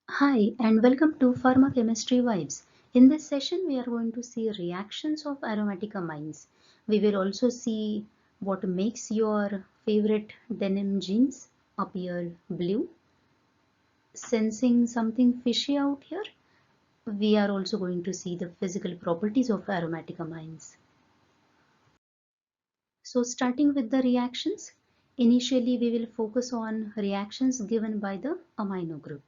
Hi, and welcome to Pharmacochemistry Vibes. In this session, we are going to see reactions of aromatic amines. We will also see what makes your favorite denim jeans appear blue. Sensing something fishy out here, we are also going to see the physical properties of aromatic amines. So starting with the reactions, initially we will focus on reactions given by the amino group.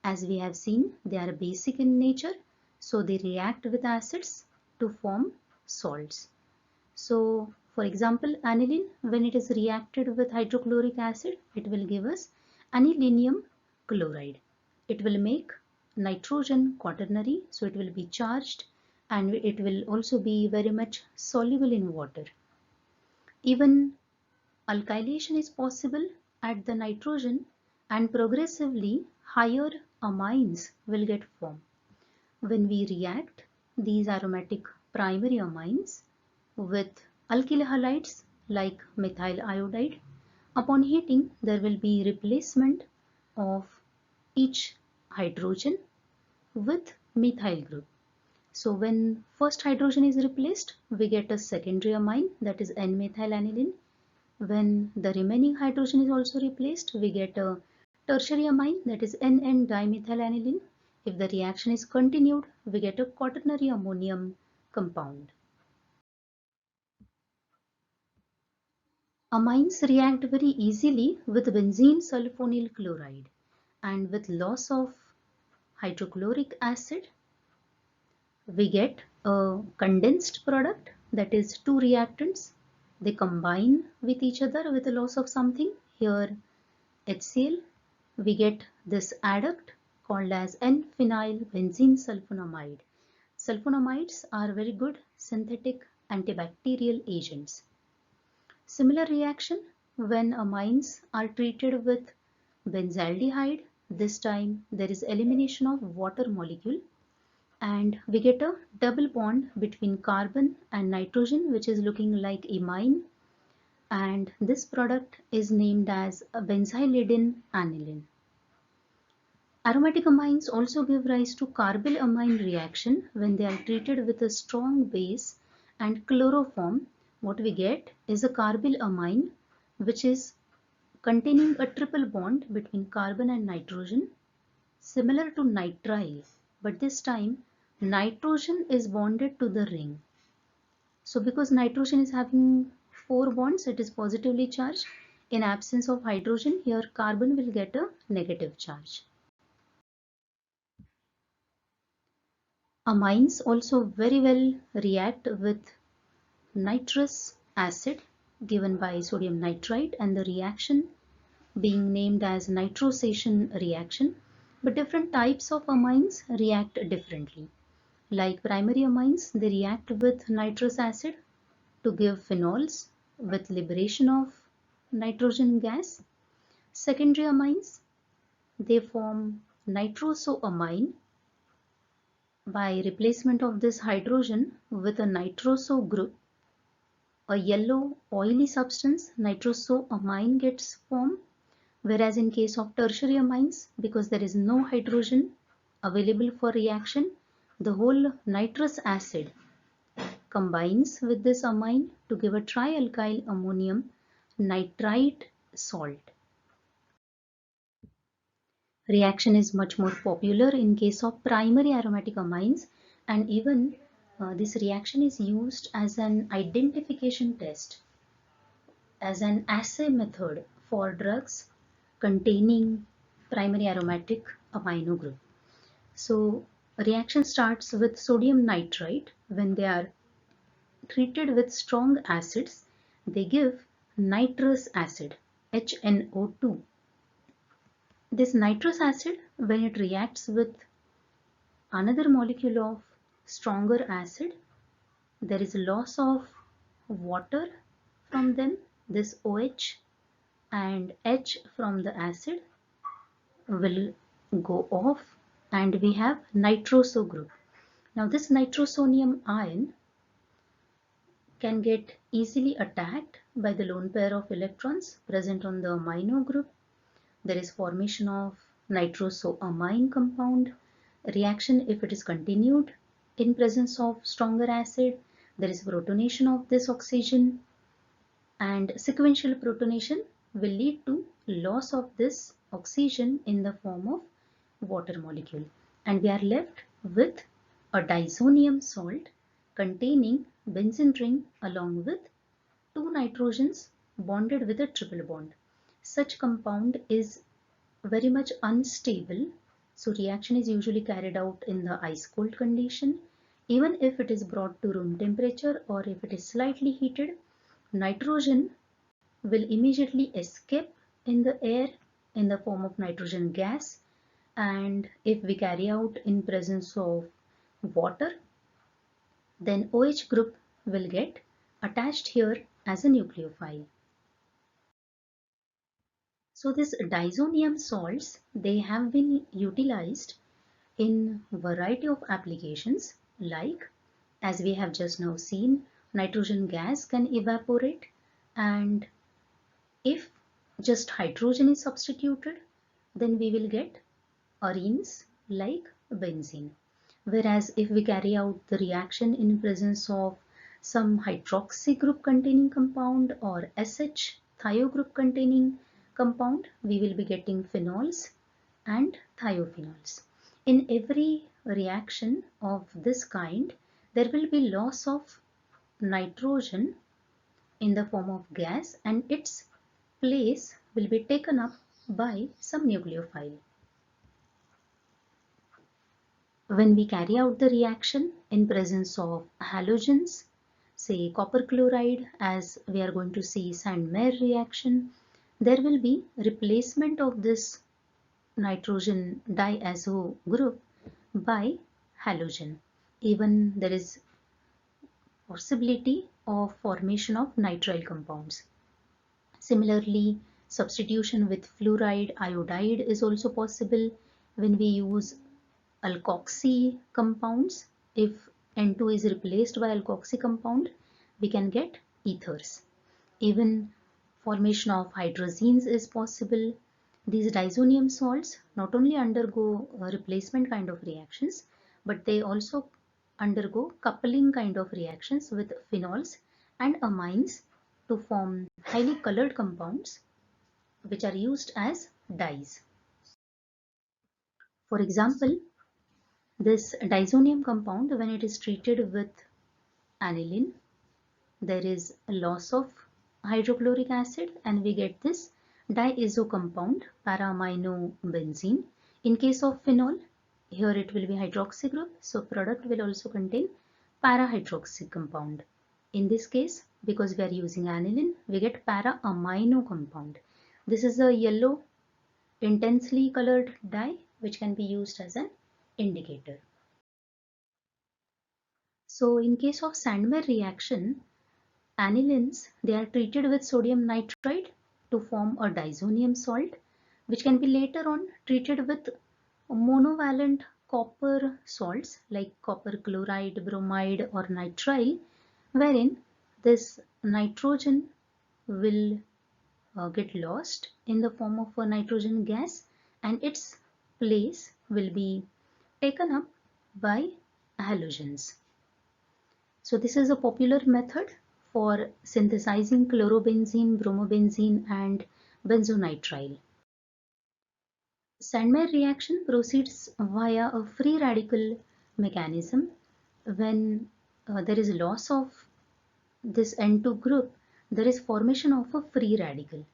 As we have seen, they are basic in nature, so they react with acids to form salts. So, for example, aniline, when it is reacted with hydrochloric acid, it will give us anilinium chloride. It will make nitrogen quaternary, so it will be charged and it will also be very much soluble in water. Even alkylation is possible at the nitrogen and progressively higher amines will get formed. When we react these aromatic primary amines with alkyl halides like methyl iodide, upon heating there will be replacement of each hydrogen with methyl group. So when first hydrogen is replaced, we get a secondary amine, that is N-methylaniline. When the remaining hydrogen is also replaced, we get a tertiary amine, that is NN-dimethylaniline. If the reaction is continued, we get a quaternary ammonium compound. Amines react very easily with benzene sulfonyl chloride, and with loss of hydrochloric acid, we get a condensed product, that is two reactants. They combine with each other with the loss of something. Here HCl, we get this adduct called as N-phenyl benzene sulfonamide. Sulfonamides are very good synthetic antibacterial agents. Similar reaction when amines are treated with benzaldehyde. This time there is elimination of water molecule and we get a double bond between carbon and nitrogen, which is looking like imine, and this product is named as a benzylidene aniline. Aromatic amines also give rise to carbylamine reaction when they are treated with a strong base and chloroform. What we get is a carbylamine which is containing a triple bond between carbon and nitrogen, similar to nitrile, but this time nitrogen is bonded to the ring. So because nitrogen is having four bonds, it is positively charged. In absence of hydrogen, here carbon will get a negative charge. Amines also very well react with nitrous acid given by sodium nitrite, and the reaction being named as nitrosation reaction. But different types of amines react differently. Like primary amines, they react with nitrous acid to give phenols with liberation of nitrogen gas. Secondary amines, they form nitrosoamine by replacement of this hydrogen with a nitroso group. A yellow oily substance, nitrosoamine, gets formed, whereas in case of tertiary amines, because there is no hydrogen available for reaction, the whole nitrous acid combines with this amine to give a trialkyl ammonium nitrite salt. Reaction is much more popular in case of primary aromatic amines, and even this reaction is used as an identification test, as an assay method for drugs containing primary aromatic amino group. So reaction starts with sodium nitrite. When they are treated with strong acids, they give nitrous acid, HNO2. This nitrous acid, when it reacts with another molecule of stronger acid, there is loss of water from them, this OH and H from the acid will go off, and we have nitroso group. Now this nitrosonium ion can get easily attacked by the lone pair of electrons present on the amino group. There is formation of nitrosoamine compound. Reaction, if it is continued in presence of stronger acid, there is protonation of this oxygen, and sequential protonation will lead to loss of this oxygen in the form of water molecule, and we are left with a diazonium salt containing benzene ring along with two nitrogens bonded with a triple bond. Such compound is very much unstable, so reaction is usually carried out in the ice cold condition. Even if it is brought to room temperature or if it is slightly heated, nitrogen will immediately escape in the air in the form of nitrogen gas, and if we carry out in presence of water, then OH group will get attached here as a nucleophile. So these diazonium salts, they have been utilized in variety of applications, like as we have just now seen, nitrogen gas can evaporate, and if just hydrogen is substituted, then we will get arenes like benzene. Whereas if we carry out the reaction in presence of some hydroxy group containing compound or SH thio group containing compound, we will be getting phenols and thiophenols. In every reaction of this kind, there will be loss of nitrogen in the form of gas, and its place will be taken up by some nucleophile. When we carry out the reaction in presence of halogens, say copper chloride, as we are going to see Sandmeyer reaction, there will be replacement of this nitrogen diazo group by halogen. Even there is possibility of formation of nitrile compounds. Similarly, substitution with fluoride, iodide is also possible when we use alkoxy compounds. If N2 is replaced by alkoxy compound, we can get ethers. Even formation of hydrazines is possible. These diazonium salts not only undergo replacement kind of reactions, but they also undergo coupling kind of reactions with phenols and amines to form highly colored compounds which are used as dyes. For example, this diazonium compound, when it is treated with aniline, there is a loss of hydrochloric acid and we get this diazo compound, para-aminobenzene. In case of phenol, here it will be hydroxy group, so product will also contain para-hydroxy compound. In this case, because we are using aniline, we get para-amino compound. This is a yellow intensely colored dye which can be used as an indicator. So in case of Sandmeyer reaction, anilines, they are treated with sodium nitrite to form a diazonium salt, which can be later on treated with monovalent copper salts like copper chloride, bromide or nitrile, wherein this nitrogen will get lost in the form of a nitrogen gas and its place will be taken up by halogens. So this is a popular method for synthesizing chlorobenzene, bromobenzene and benzonitrile. Sandmeyer reaction proceeds via a free radical mechanism. When there is loss of this N2 group, there is formation of a free radical.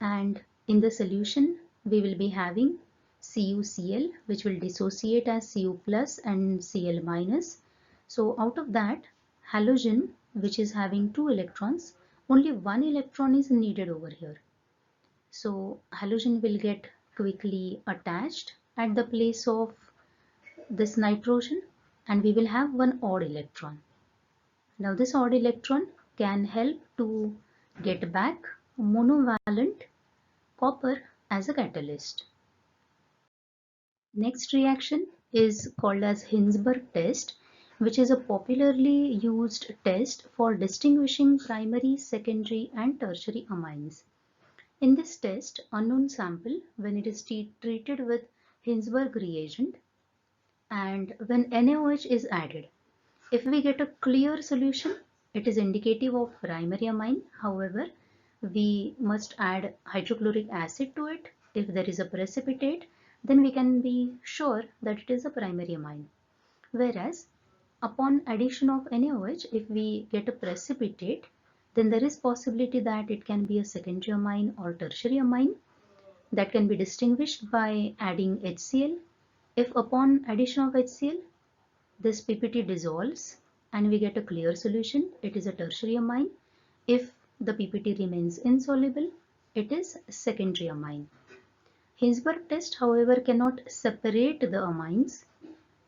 And in the solution, we will be having CuCl, which will dissociate as Cu plus and Cl minus. So out of that, halogen, which is having 2 electrons, only 1 electron is needed over here. So halogen will get quickly attached at the place of this nitrogen and we will have one odd electron. Now this odd electron can help to get back monovalent copper as a catalyst. Next reaction is called as Hinsberg test, which is a popularly used test for distinguishing primary, secondary and tertiary amines. In this test, unknown sample, when it is treated with Hinsberg reagent and when NaOH is added, if we get a clear solution, it is indicative of primary amine. However, we must add hydrochloric acid to it. If there is a precipitate, then we can be sure that it is a primary amine. Whereas upon addition of NaOH, if we get a precipitate, then there is possibility that it can be a secondary amine or tertiary amine that can be distinguished by adding HCl. If upon addition of HCl, this PPT dissolves and we get a clear solution, it is a tertiary amine. If the PPT remains insoluble, it is secondary amine. Hinsberg test, however, cannot separate the amines,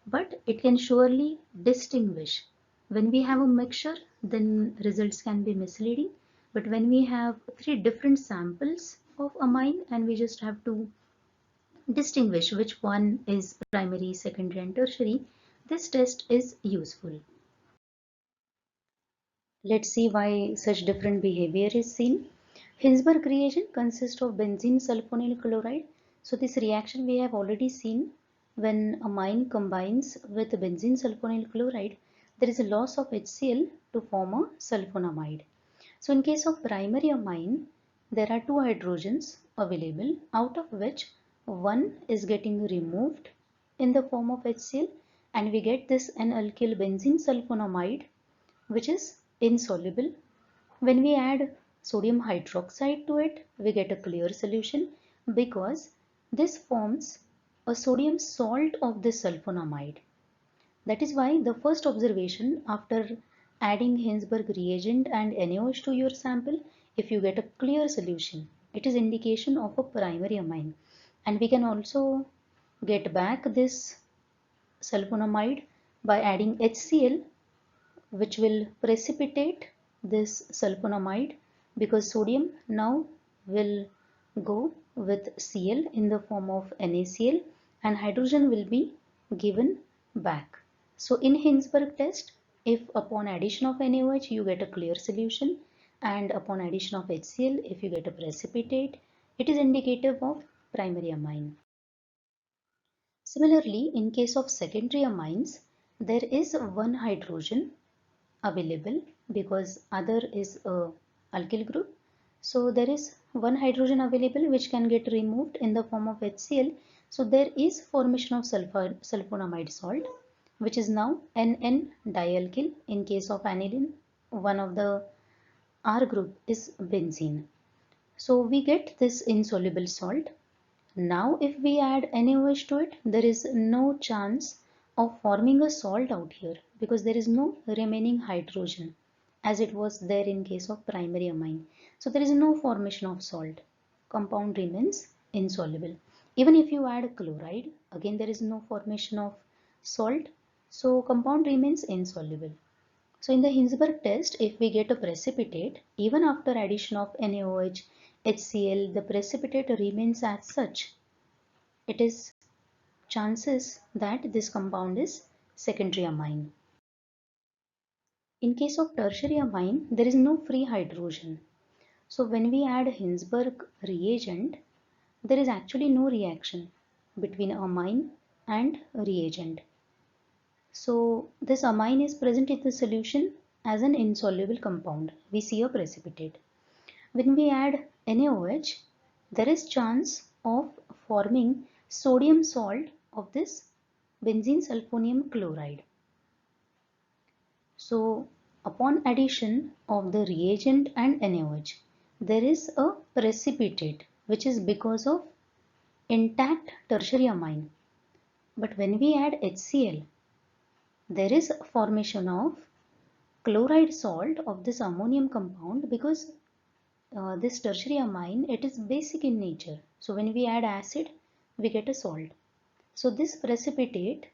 but it can surely distinguish. When we have a mixture, then results can be misleading. But when we have three different samples of amine and we just have to distinguish which one is primary, secondary and tertiary, this test is useful. Let's see why such different behavior is seen. Hinsberg reagent consists of benzene sulfonyl chloride. So this reaction we have already seen. When amine combines with benzene sulfonyl chloride, there is a loss of HCl to form a sulfonamide. So in case of primary amine, there are two hydrogens available, out of which one is getting removed in the form of HCl and we get this N-alkyl benzene sulfonamide, which is insoluble. When we add sodium hydroxide to it, we get a clear solution because this forms a sodium salt of this sulfonamide. That is why the first observation after adding Hinsberg reagent and NaOH to your sample, if you get a clear solution, it is indication of a primary amine. And we can also get back this sulfonamide by adding HCl, which will precipitate this sulfonamide because sodium now will go with Cl in the form of NaCl and hydrogen will be given back. So in Hinsberg test, if upon addition of NaOH you get a clear solution and upon addition of HCl if you get a precipitate, it is indicative of primary amine. Similarly, in case of secondary amines, there is one hydrogen available because other is a alkyl group. So there is one hydrogen available which can get removed in the form of HCl. So there is formation of sulfonamide salt, which is now NN dialkyl. In case of aniline, one of the R group is benzene. So we get this insoluble salt. Now if we add NaOH to it, there is no chance of forming a salt out here because there is no remaining hydrogen as it was there in case of primary amine. So there is no formation of salt. Compound remains insoluble. Even if you add chloride, again there is no formation of salt. So compound remains insoluble. So in the Hinsberg test, if we get a precipitate, even after addition of NaOH, HCl, the precipitate remains as such. It is chances that this compound is secondary amine. In case of tertiary amine, there is no free hydrogen. So when we add Hinsberg reagent, there is actually no reaction between amine and reagent. So this amine is present in the solution as an insoluble compound. We see a precipitate. When we add NaOH, there is chance of forming sodium salt of this benzene sulfonium chloride. So upon addition of the reagent and NaOH, there is a precipitate which is because of intact tertiary amine. But when we add HCl, there is formation of chloride salt of this ammonium compound because this tertiary amine, it is basic in nature. So when we add acid, we get a salt. So this precipitate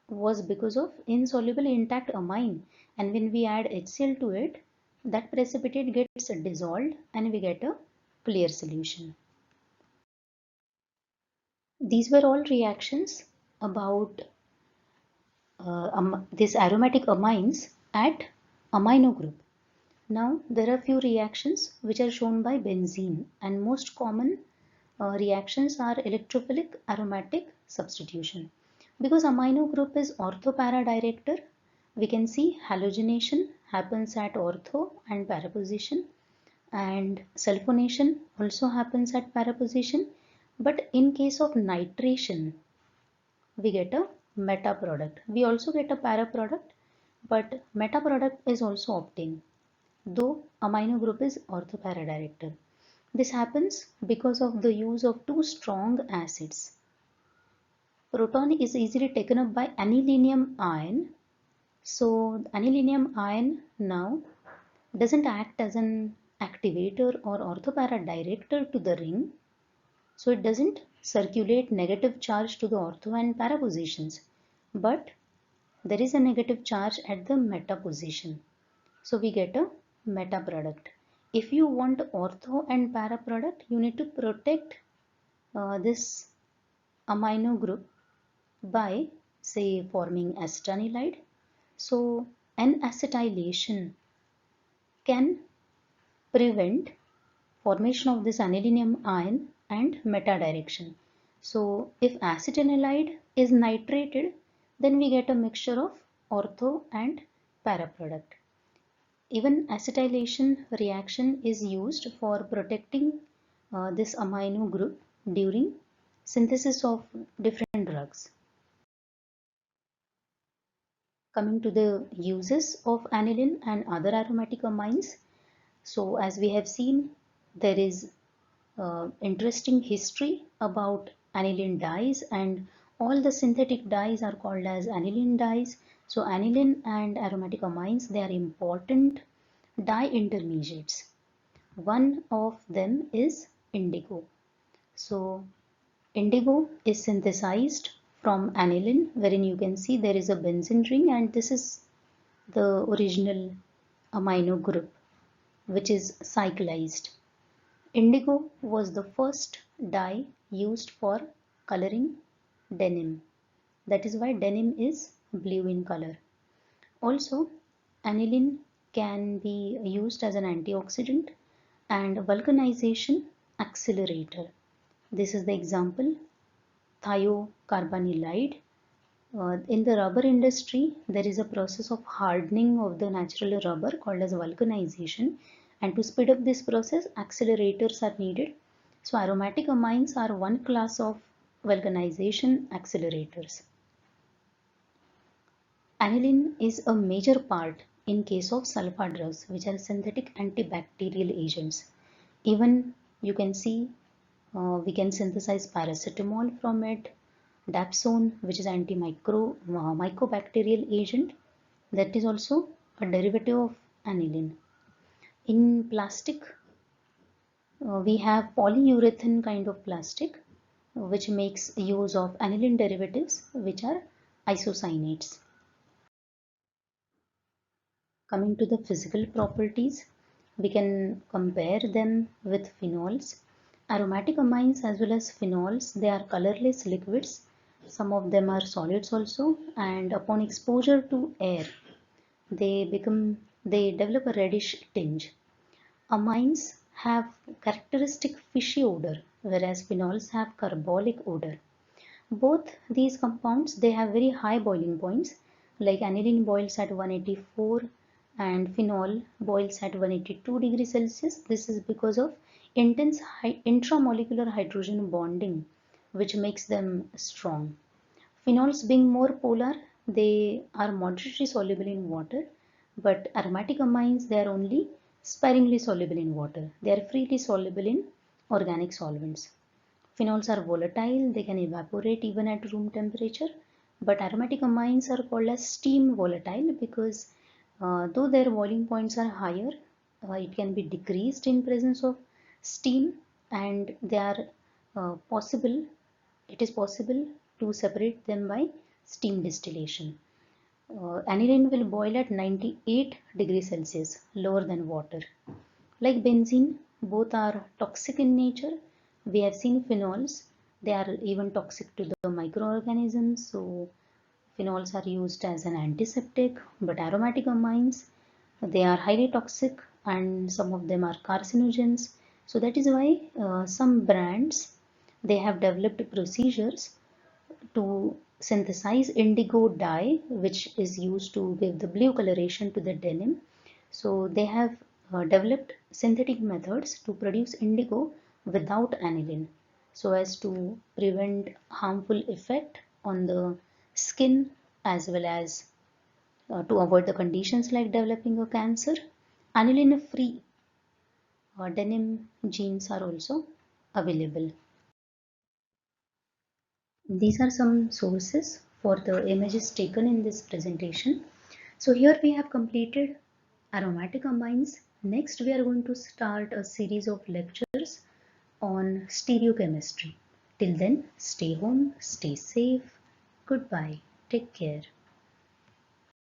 was because of insoluble intact amine, and when we add HCl to it, that precipitate gets dissolved and we get a clear solution. These were all reactions about these aromatic amines at amino group. Now there are few reactions which are shown by benzene, and most common reactions are electrophilic aromatic substitution. Because amino group is ortho-para director, we can see halogenation happens at ortho and para position, and sulfonation also happens at para position. But in case of nitration, we get a meta product. We also get a para product, but meta product is also obtained, though amino group is ortho-para director. This happens because of the use of two strong acids. Proton is easily taken up by anilinium ion. So anilinium ion now doesn't act as an activator or orthopara director to the ring. So it doesn't circulate negative charge to the ortho and para positions. But there is a negative charge at the meta position. So we get a meta product. If you want ortho and para product, you need to protect this amino group by, say, forming acetanilide. So N-acetylation can prevent formation of this anilinium ion and meta direction. So if acetanilide is nitrated, then we get a mixture of ortho and para product. Even acetylation reaction is used for protecting this amino group during synthesis of different drugs. Coming to the uses of aniline and other aromatic amines. So as we have seen, there is interesting history about aniline dyes, and all the synthetic dyes are called as aniline dyes. So aniline and aromatic amines, they are important dye intermediates. One of them is indigo. So indigo is synthesized from aniline, wherein you can see there is a benzene ring, and this is the original amino group which is cyclized. Indigo was the first dye used for coloring denim. That is why denim is blue in color. Also, aniline can be used as an antioxidant and vulcanization accelerator. This is the example, thiocarbamylide. In the rubber industry, there is a process of hardening of the natural rubber called as vulcanization, and to speed up this process, accelerators are needed. So aromatic amines are one class of vulcanization accelerators. Aniline is a major part in case of sulfa drugs, which are synthetic antibacterial agents. Even you can see we can synthesize paracetamol from it, dapsone, which is mycobacterial agent, that is also a derivative of aniline. In plastic, we have polyurethane kind of plastic which makes use of aniline derivatives, which are isocyanates. Coming to the physical properties, we can compare them with phenols. Aromatic amines as well as phenols, they are colorless liquids. Some of them are solids also, and upon exposure to air, they develop a reddish tinge. Amines have characteristic fishy odor, whereas phenols have carbolic odor. Both these compounds, they have very high boiling points, like aniline boils at 184 and phenol boils at 182 degrees Celsius. This is because of intense intramolecular hydrogen bonding, which makes them strong. Phenols being more polar, they are moderately soluble in water, but aromatic amines, they are only sparingly soluble in water. They are freely soluble in organic solvents. Phenols are volatile, they can evaporate even at room temperature, but aromatic amines are called as steam volatile because though their boiling points are higher, it can be decreased in presence of steam, and they are possible, it is possible to separate them by steam distillation. Aniline will boil at 98 degrees Celsius, lower than water. Like benzene, both are toxic in nature. We have seen phenols, they are even toxic to the microorganisms. So phenols are used as an antiseptic, but aromatic amines, they are highly toxic and some of them are carcinogens. So that is why some brands, they have developed procedures to synthesize indigo dye, which is used to give the blue coloration to the denim. So they have developed synthetic methods to produce indigo without aniline, so as to prevent harmful effect on the skin, as well as to avoid the conditions like developing a cancer. Aniline free denim jeans are also available. These are some sources for the images taken in this presentation. So here we have completed aromatic amines. Next we are going to start a series of lectures on stereochemistry. Till then, stay home, stay safe. Goodbye. Take care.